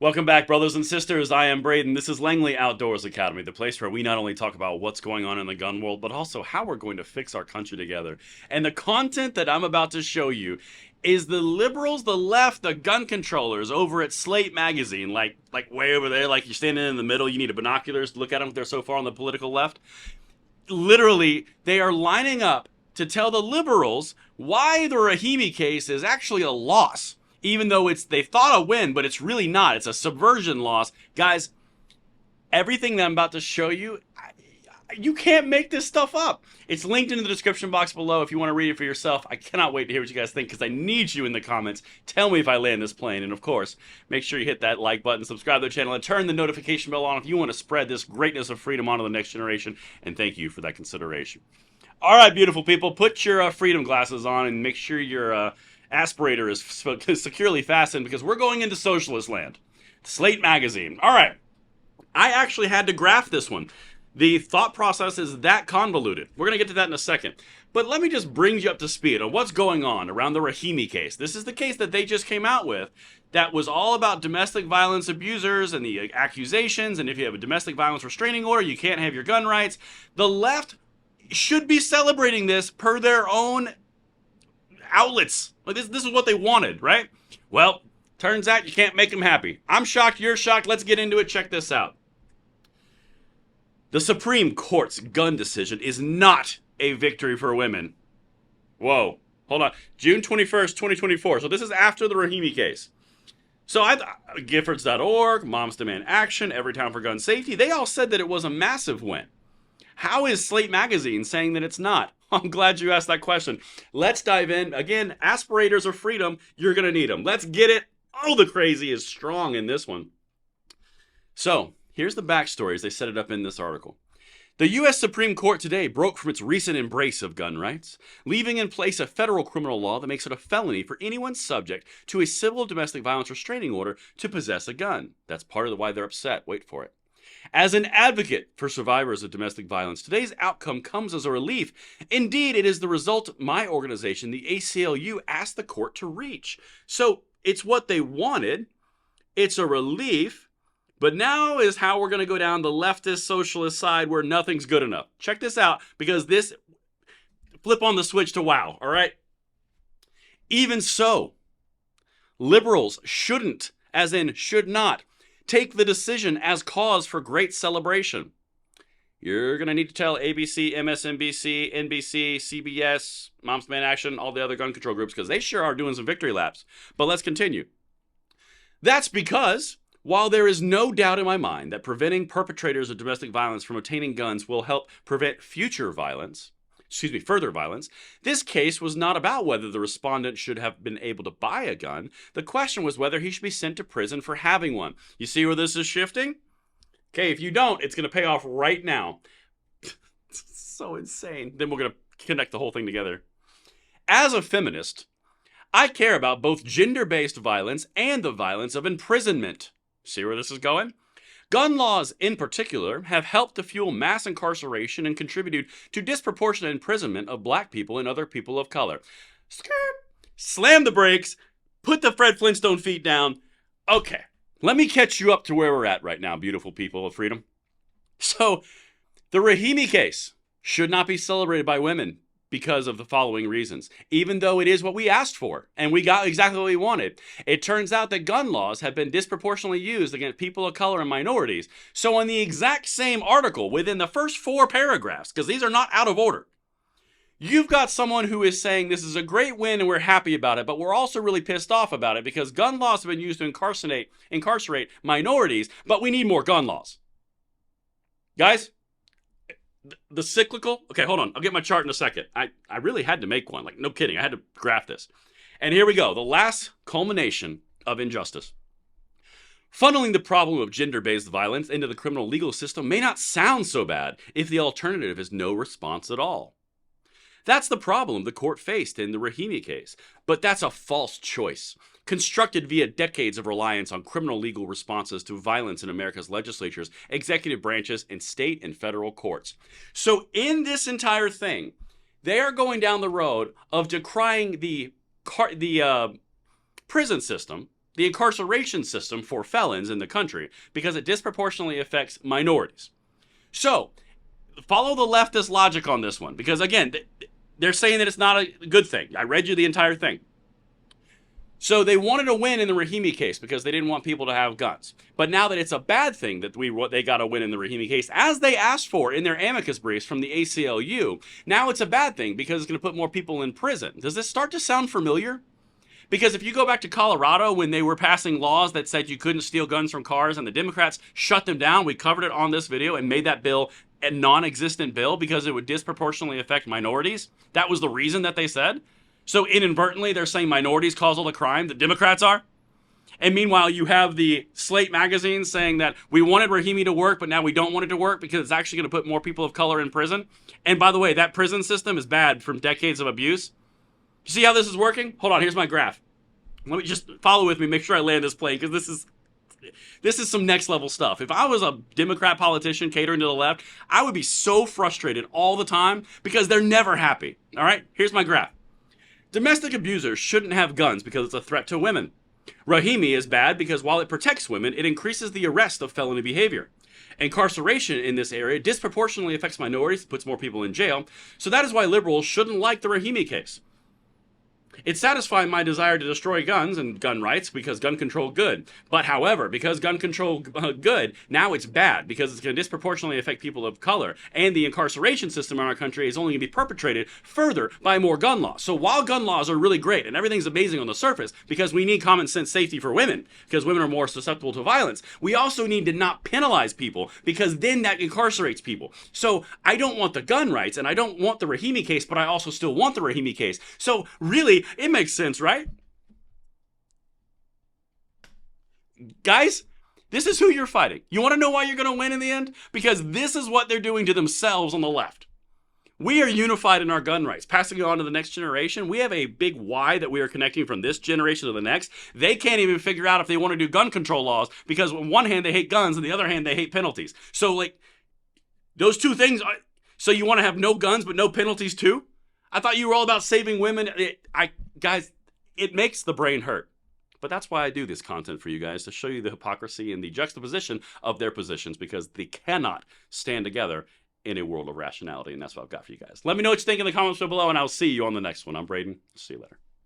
Welcome back, brothers and sisters. I am Braden. This is Langley Outdoors Academy, the place where we not only talk about what's going on in the gun world, but also how we're going to fix our country together. And the content that I'm about to show you is the liberals, the left, the gun controllers over at Slate Magazine, like way over there, like you're standing in the middle, you need a binoculars to look at them. They're so far on the political left. Literally, they are lining up to tell the liberals why the Rahimi case is actually a loss, even though they thought a win, but it's really not. It's a subversion loss. Guys, everything that I'm about to show you, you can't make this stuff up. It's linked in the description box below if you want to read it for yourself. I cannot wait to hear what you guys think because I need you in the comments. Tell me if I land this plane. And of course, make sure you hit that like button, subscribe to the channel, and turn the notification bell on if you want to spread this greatness of freedom onto the next generation. And thank you for that consideration. All right, beautiful people, put your freedom glasses on and make sure your aspirator is securely fastened because we're going into socialist land. Slate Magazine. All right. I actually had to graph this one. The thought process is that convoluted. We're going to get to that in a second. But let me just bring you up to speed on what's going on around the Rahimi case. This is the case that they just came out with that was all about domestic violence abusers and the accusations. And if you have a domestic violence restraining order, you can't have your gun rights. The left should be celebrating this per their own outlets. Like this is what they wanted, right? Well, turns out you can't make them happy. I'm shocked, you're shocked. Let's get into it. Check this out. The Supreme Court's gun decision is not a victory for women. Whoa, hold on. June 21st, 2024. So this is after the Rahimi case. So Giffords.org, Moms Demand Action, Everytown for Gun Safety, they all said that it was a massive win. How is Slate Magazine saying that it's not? I'm glad you asked that question. Let's dive in. Again, aspirators of freedom, you're going to need them. Let's get it. Oh, the crazy is strong in this one. So, here's the backstory as they set it up in this article. The U.S. Supreme Court today broke from its recent embrace of gun rights, leaving in place a federal criminal law that makes it a felony for anyone subject to a civil domestic violence restraining order to possess a gun. That's part of why they're upset. Wait for it. As an advocate for survivors of domestic violence, today's outcome comes as a relief. Indeed, it is the result my organization, the ACLU, asked the court to reach. So it's what they wanted. It's a relief. But now is how we're going to go down the leftist socialist side where nothing's good enough. Check this out, because this, flip on the switch to wow, all right? Even so, liberals shouldn't, as in should not, take the decision as cause for great celebration. You're going to need to tell ABC, MSNBC, NBC, CBS, Moms Demand Action, all the other gun control groups, because they sure are doing some victory laps. But let's continue. That's because, while there is no doubt in my mind that preventing perpetrators of domestic violence from obtaining guns will help prevent further violence, this case was not about whether the respondent should have been able to buy a gun. The question was whether he should be sent to prison for having one. You see where this is shifting? Okay, if you don't, it's going to pay off right now. So insane. Then we're going to connect the whole thing together. As a feminist, I care about both gender-based violence and the violence of imprisonment. See where this is going? Gun laws, in particular, have helped to fuel mass incarceration and contributed to disproportionate imprisonment of black people and other people of color. Skirt. Slam the brakes. Put the Fred Flintstone feet down. Okay, let me catch you up to where we're at right now, beautiful people of freedom. So, the Rahimi case should not be celebrated by women because of the following reasons. Even though it is what we asked for, and we got exactly what we wanted, it turns out that gun laws have been disproportionately used against people of color and minorities. So in the exact same article, within the first 4 paragraphs, because these are not out of order, you've got someone who is saying this is a great win and we're happy about it, but we're also really pissed off about it because gun laws have been used to incarcerate minorities, but we need more gun laws. Guys, the cyclical, okay, hold on. I'll get my chart in a second. I really had to make one. Like, no kidding. I had to graph this. And here we go. The last culmination of injustice. Funneling the problem of gender-based violence into the criminal legal system may not sound so bad if the alternative is no response at all. That's the problem the court faced in the Rahimi case. But that's a false choice, constructed via decades of reliance on criminal legal responses to violence in America's legislatures, executive branches, and state and federal courts. So in this entire thing, they are going down the road of decrying the prison system, the incarceration system for felons in the country because it disproportionately affects minorities. So, follow the leftist logic on this one because, again, they're saying that it's not a good thing. I read you the entire thing. So they wanted to win in the Rahimi case because they didn't want people to have guns. But now that it's a bad thing that they got to win in the Rahimi case, as they asked for in their amicus briefs from the ACLU, now it's a bad thing because it's going to put more people in prison. Does this start to sound familiar? Because if you go back to Colorado when they were passing laws that said you couldn't steal guns from cars and the Democrats shut them down, we covered it on this video and made that bill a non-existent bill because it would disproportionately affect minorities. That was the reason that they said. So inadvertently, they're saying minorities cause all the crime, the Democrats are. And meanwhile, you have the Slate magazine saying that we wanted Rahimi to work, but now we don't want it to work because it's actually going to put more people of color in prison. And by the way, that prison system is bad from decades of abuse. You see how this is working? Hold on, here's my graph. Let me just follow with me, make sure I land this plane, because this is some next level stuff. If I was a Democrat politician catering to the left, I would be so frustrated all the time because they're never happy. All right, here's my graph. Domestic abusers shouldn't have guns because it's a threat to women. Rahimi is bad because while it protects women, it increases the arrest of felony behavior. Incarceration in this area disproportionately affects minorities, puts more people in jail, so that is why liberals shouldn't like the Rahimi case. It's satisfying my desire to destroy guns and gun rights because gun control good. But however, because gun control good, now it's bad because it's going to disproportionately affect people of color. And the incarceration system in our country is only going to be perpetrated further by more gun laws. So while gun laws are really great and everything's amazing on the surface because we need common sense safety for women because women are more susceptible to violence, we also need to not penalize people because then that incarcerates people. So I don't want the gun rights and I don't want the Rahimi case, but I also still want the Rahimi case. So really, it makes sense, right? Guys, this is who you're fighting. You want to know why you're going to win in the end? Because this is what they're doing to themselves on the left. We are unified in our gun rights, passing it on to the next generation. We have a big why that we are connecting from this generation to the next. They can't even figure out if they want to do gun control laws because on one hand they hate guns and the other hand they hate penalties. So like those two things, so you want to have no guns but no penalties too? I thought you were all about saving women. Guys, it makes the brain hurt. But that's why I do this content for you guys, to show you the hypocrisy and the juxtaposition of their positions because they cannot stand together in a world of rationality. And that's what I've got for you guys. Let me know what you think in the comments below, and I'll see you on the next one. I'm Braden. See you later.